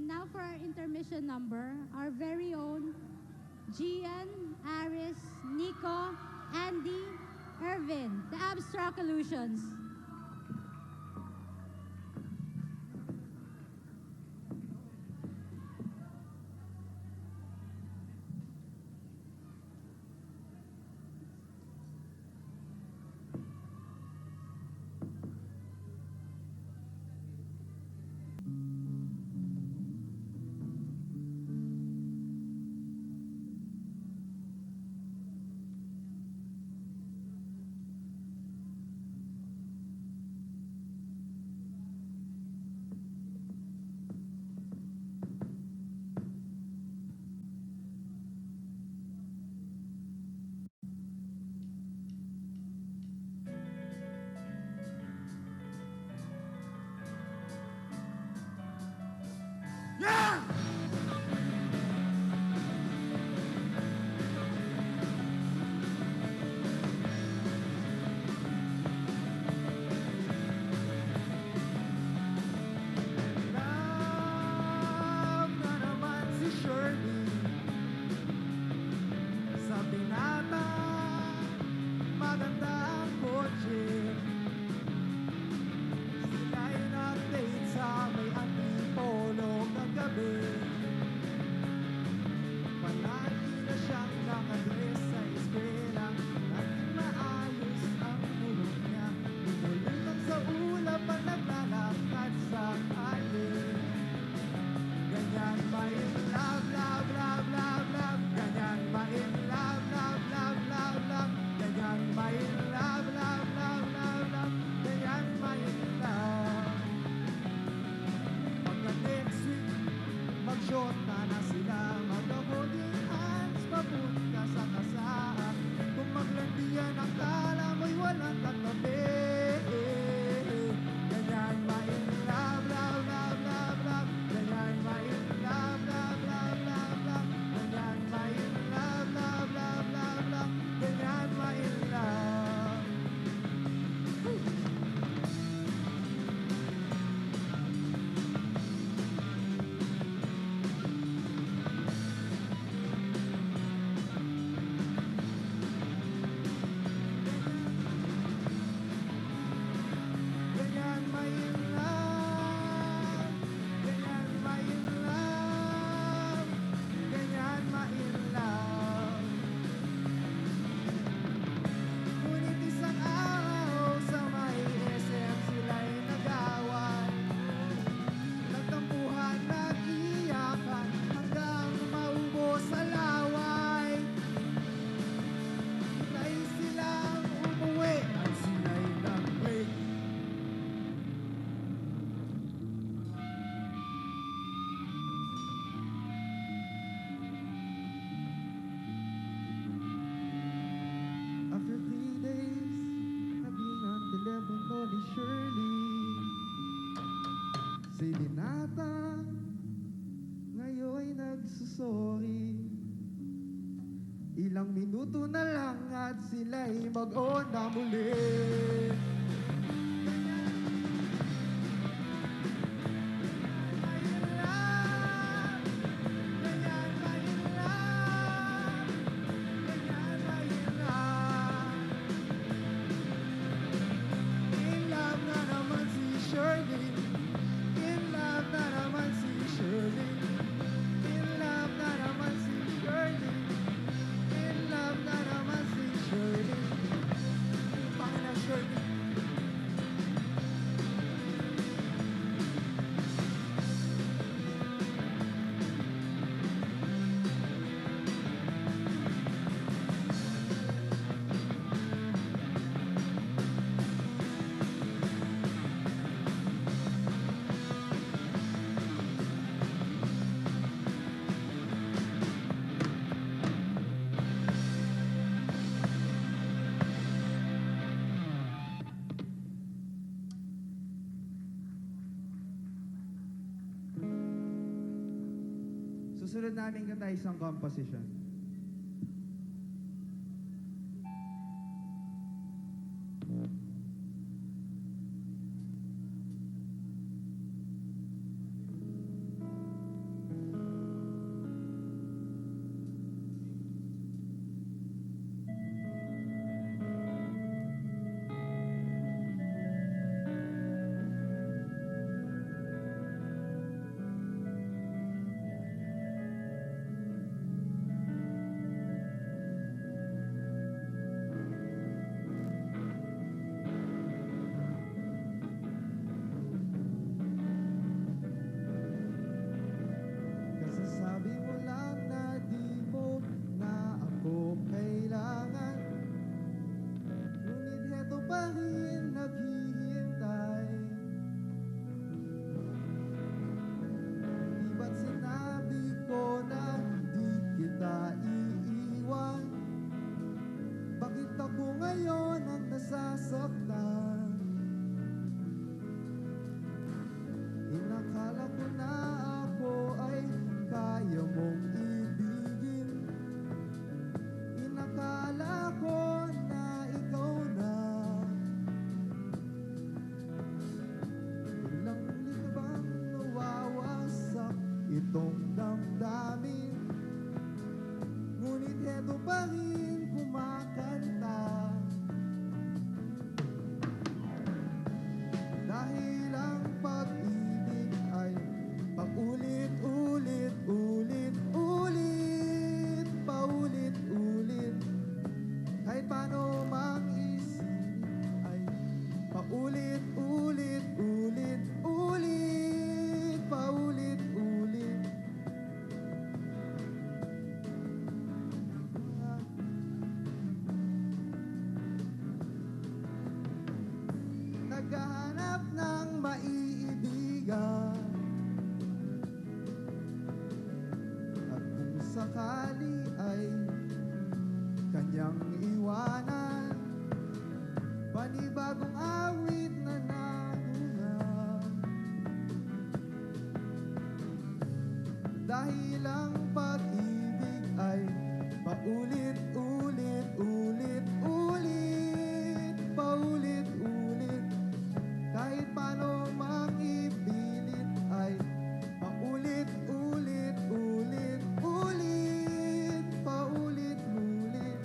And now for our intermission number, our very own Gian, Aris, Nico, Andy, Irvin, the Abstract Illusions. Si Binata ngayon'y nagsusorry. Ilang minuto na lang at sila'y mag-on na muli. Susunod namin kanta isang composition. gustong damdamin, ngunit heto pa rin kumakanta. Dahil ang pag-ibig ay paulit-ulit, ulit-ulit, paulit-ulit. Kahit paano mang isip ay paulit-ulit, ulit-ulit, paulit-ulit. Naghahanap ng maiibigan, at kung sakali ay kanyang iwanan, panibagong awit na nagungan. Dahil ang pag-ibig ay paulit-ulit, ulit-ulit, paulit-ulit. Kahit paano mang ipilit ay paulit-ulit, ulit-ulit, paulit-ulit.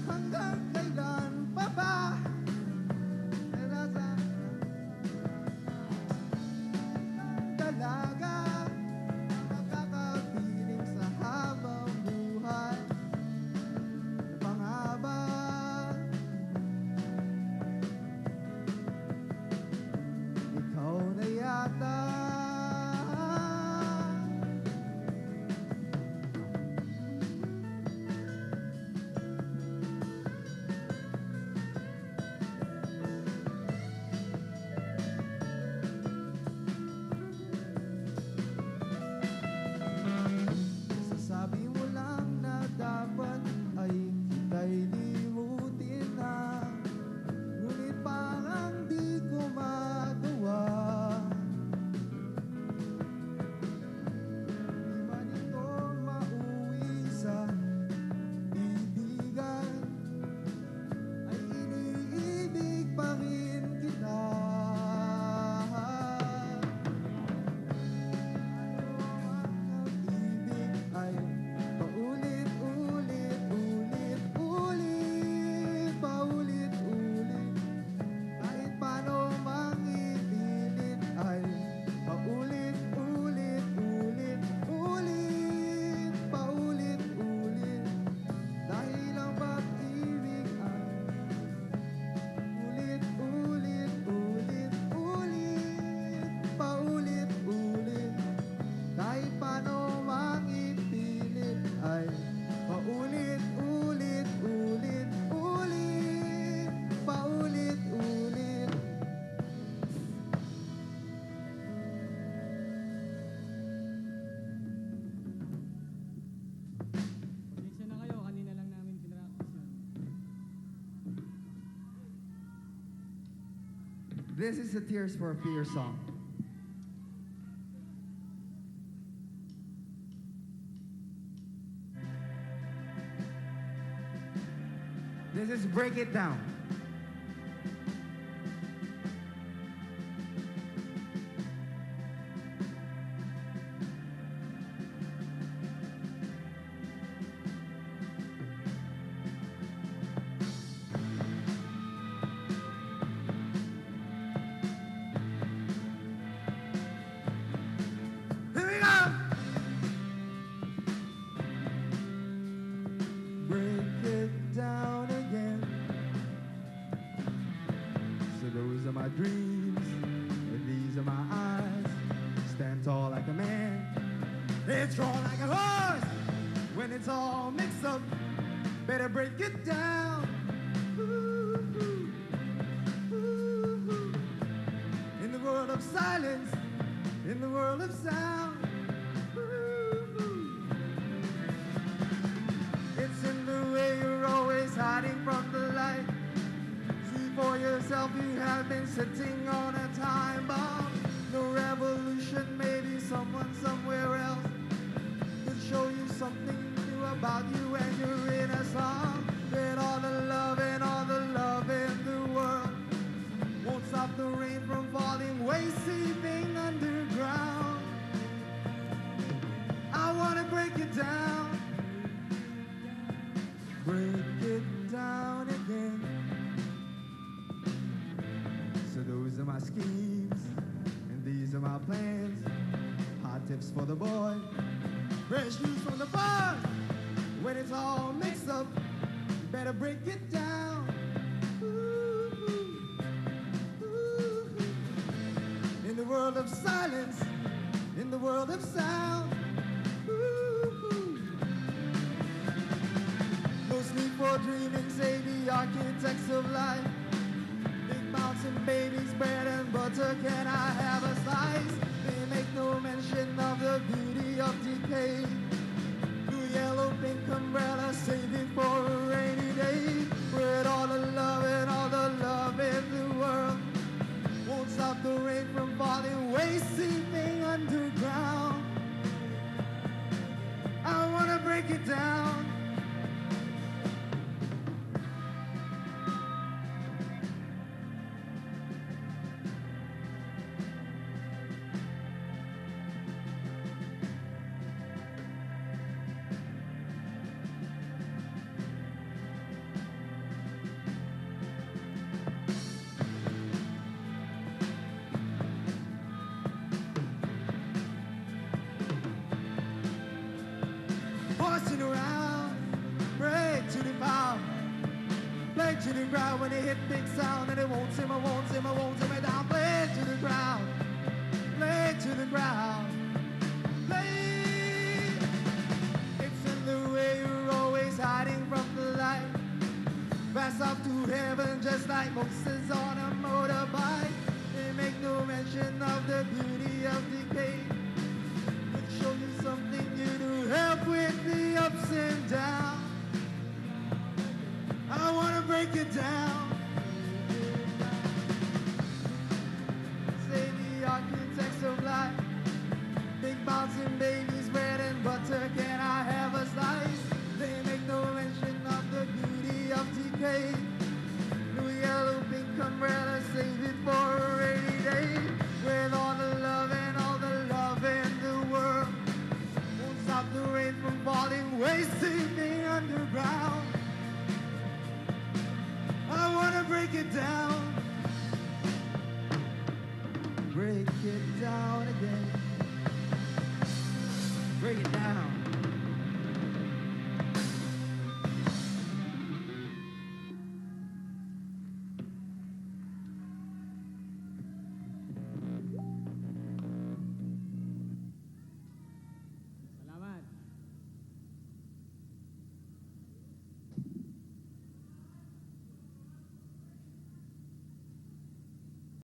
Hanggang kailan pa ba? Nasa dalaga nakakapiling sa habang buhay na pangaban. Ikaw na yata. Sasabi mo lang na dapat ay kita'y limutin na, ngunit parang di ko magawa. Di man ito mauwi sa ibigan, ay iniibig pa rin kita. Pag-ibig ay paulit-ulit, ulit-ulit, paulit-ulit. Kahit paano mang ipilit ay paulit-ulit, ulit-ulit, paulit-ulit. Dahil ang pag-ibig ay ulit-ulit, ulit-ulit, paulit-ulit. Kahit paano mang ipilit ay paulit-ulit, ulit-ulit, paulit-ulit. Pasensya na kayo, kanina lang namin pinractice yun. This is the Tears for Fear song. This is Break It Down. Here we go! Break it down again. So those are my dreams, and these are my eyes. Stand tall like a man, headstrong like a horse. When it's all mixed up, better break it down. Ooh, ooh, ooh, ooh. In the world of silence, in the world of sound. Ooh, ooh. It's in the way you're always hiding from the light. See for yourself, you have been sitting on a time bomb. No revolution, maybe someone somewhere else could show you something new about you and your inner song. Then all the love and all the love in the world won't stop the rain from falling way seeping underground. plans. Hot tips for the boy, fresh news from the bar. When it's all mixed up, you better break it down. Ooh, ooh, ooh. In the world of silence, in the world of sound. Ooh. No sleep for dreaming, say the architects of life. Big mountain babies, bread and butter, can I have a slice? They make no mention of the beauty of decay. Blue, yellow, pink umbrella, saving for a rainy day. With all the love and all the love in the world, won't stop the rain from falling, wasting underground. I wanna break it down. Horsing around, break to the pound, play to the ground when they hit big sound, and it won't simmer, won't simmer, won't simmer down. Play to the ground, play to the ground, play. It's in the way you're always hiding from the light. Pass off to heaven just like Moses on a motorbike. They make no mention of the beauty of decay. Show you something new to help with the ups and downs. I wanna break it down. Say the architects of life. Big mountain babies, bread and butter, can I have a slice? They make no mention of the beauty of decay. Blue, yellow, pink umbrella, save it for a rainy day. With all the love and all the love in the world, won't stop the rain from falling, wasting the underground. I wanna break it down. Break it down again. Break it down.